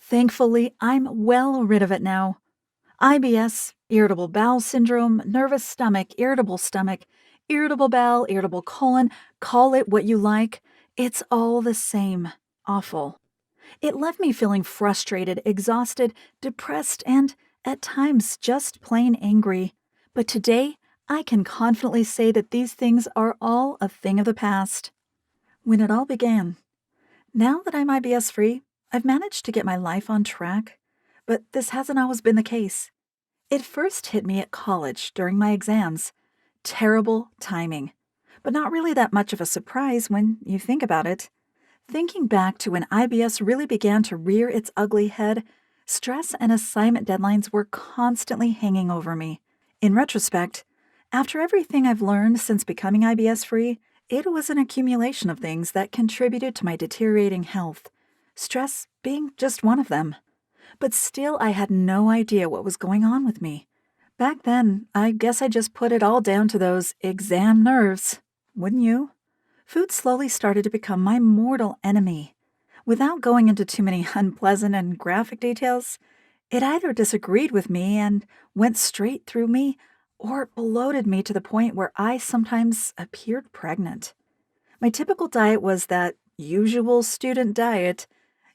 Thankfully, I'm well rid of it now. IBS, irritable bowel syndrome, nervous stomach, irritable bowel, irritable colon, call it what you like. It's all the same. Awful. It left me feeling frustrated, exhausted, depressed, and, at times, just plain angry. But today, I can confidently say that these things are all a thing of the past. When it all began. Now that I'm IBS free, I've managed to get my life on track. But this hasn't always been the case. It first hit me at college during my exams. Terrible timing. But not really that much of a surprise when you think about it. Thinking back to when IBS really began to rear its ugly head, stress and assignment deadlines were constantly hanging over me. In retrospect, after everything I've learned since becoming IBS free, it was an accumulation of things that contributed to my deteriorating health, stress being just one of them. But still, I had no idea what was going on with me. Back then, I guess I just put it all down to those exam nerves. Wouldn't you? Food slowly started to become my mortal enemy. Without going into too many unpleasant and graphic details, it either disagreed with me and went straight through me, or bloated me to the point where I sometimes appeared pregnant. My typical diet was that usual student diet.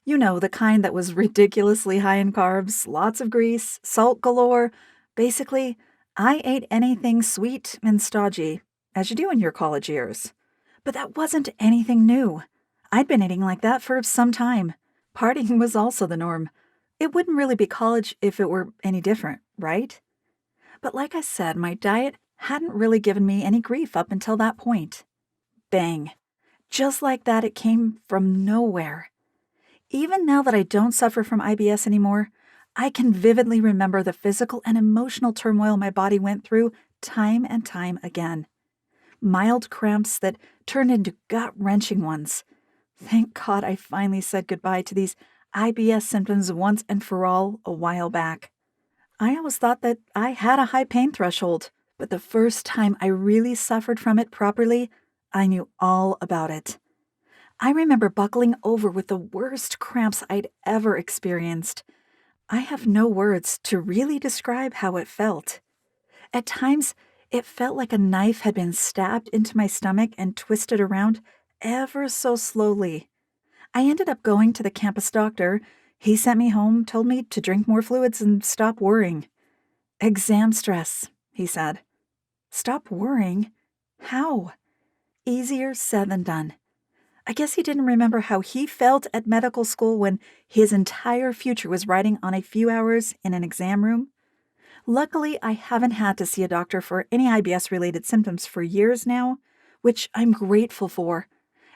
You know, the kind that was ridiculously high in carbs, lots of grease, salt galore. Basically, I ate anything sweet and stodgy, as you do in your college years. But that wasn't anything new. I'd been eating like that for some time. Partying was also the norm. It wouldn't really be college if it were any different, right? But like I said, my diet hadn't really given me any grief up until that point. Bang. Just like that, it came from nowhere. Even now that I don't suffer from IBS anymore, I can vividly remember the physical and emotional turmoil my body went through time and time again. Mild cramps that turned into gut-wrenching ones. Thank God I finally said goodbye to these IBS symptoms once and for all a while back. I always thought that I had a high pain threshold, but the first time I really suffered from it properly, I knew all about it. I remember buckling over with the worst cramps I'd ever experienced. I have no words to really describe how it felt. At times, it felt like a knife had been stabbed into my stomach and twisted around ever so slowly. I ended up going to the campus doctor. He sent me home, told me to drink more fluids and stop worrying. Exam stress, he said. Stop worrying? How? Easier said than done. I guess he didn't remember how he felt at medical school when his entire future was riding on a few hours in an exam room. Luckily, I haven't had to see a doctor for any IBS-related symptoms for years now, which I'm grateful for,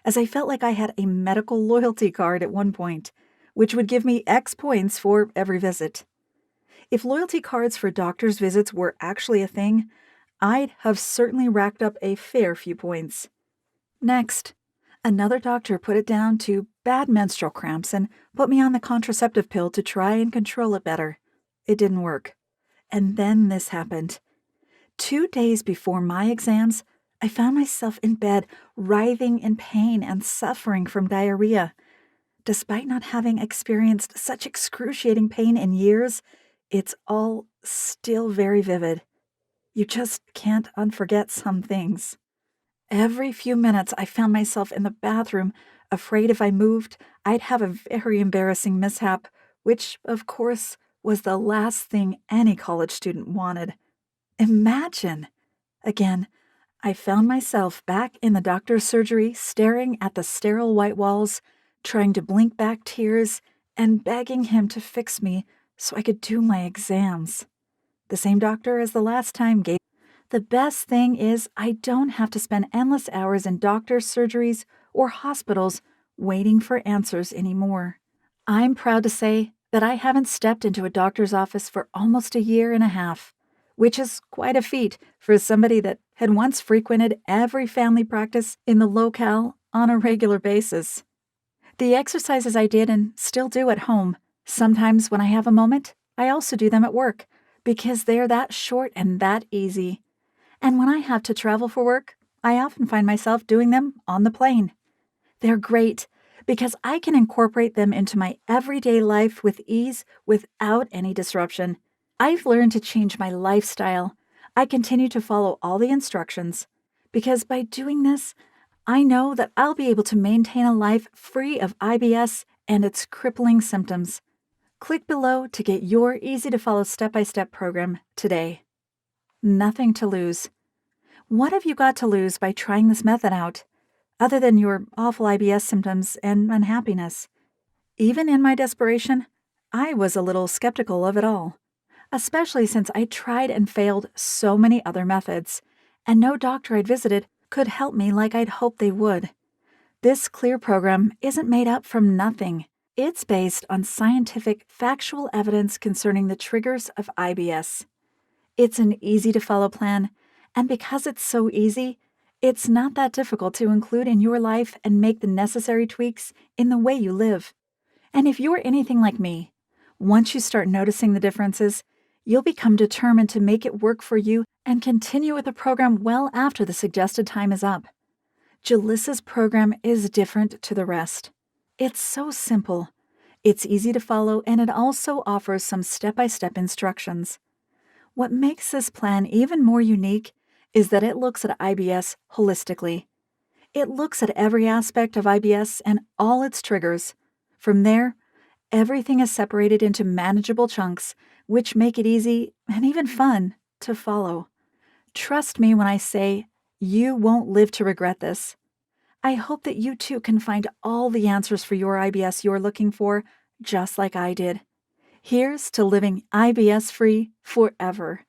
as I felt like I had a medical loyalty card at one point, which would give me X points for every visit. If loyalty cards for doctor's visits were actually a thing, I'd have certainly racked up a fair few points. Next, another doctor put it down to bad menstrual cramps and put me on the contraceptive pill to try and control it better. It didn't work. And then this happened. 2 days before my exams, I found myself in bed, writhing in pain and suffering from diarrhea. Despite not having experienced such excruciating pain in years, it's all still very vivid. You just can't unforget some things. Every few minutes, I found myself in the bathroom, afraid if I moved, I'd have a very embarrassing mishap, which, of course, was the last thing any college student wanted. Imagine! Again, I found myself back in the doctor's surgery, staring at the sterile white walls, trying to blink back tears, and begging him to fix me so I could do my exams. The same doctor as the last time gave. The best thing is I don't have to spend endless hours in doctors' surgeries or hospitals waiting for answers anymore. I'm proud to say that I haven't stepped into a doctor's office for almost a year and a half, which is quite a feat for somebody that had once frequented every family practice in the locale on a regular basis. The exercises I did and still do at home, sometimes when I have a moment, I also do them at work, because they're that short and that easy. And when I have to travel for work, I often find myself doing them on the plane. They're great because I can incorporate them into my everyday life with ease without any disruption. I've learned to change my lifestyle. I continue to follow all the instructions because by doing this, I know that I'll be able to maintain a life free of IBS and its crippling symptoms. Click below to get your easy-to-follow step-by-step program today. Nothing to lose. What have you got to lose by trying this method out, other than your awful IBS symptoms and unhappiness? Even in my desperation, I was a little skeptical of it all, especially since I tried and failed so many other methods, and no doctor I'd visited could help me like I'd hoped they would. This clear program isn't made up from nothing. It's based on scientific, factual evidence concerning the triggers of IBS. It's an easy-to-follow plan, and because it's so easy, it's not that difficult to include in your life and make the necessary tweaks in the way you live. And if you're anything like me, once you start noticing the differences, you'll become determined to make it work for you and continue with the program well after the suggested time is up. Jalissa's program is different to the rest. It's so simple. It's easy to follow, and it also offers some step-by-step instructions. What makes this plan even more unique is that it looks at IBS holistically. It looks at every aspect of IBS and all its triggers. From there, everything is separated into manageable chunks, which make it easy and even fun to follow. Trust me when I say you won't live to regret this. I hope that you too can find all the answers for your IBS you're looking for, just like I did. Here's to living IBS-free forever.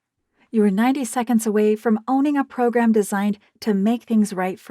You're 90 seconds away from owning a program designed to make things right for you.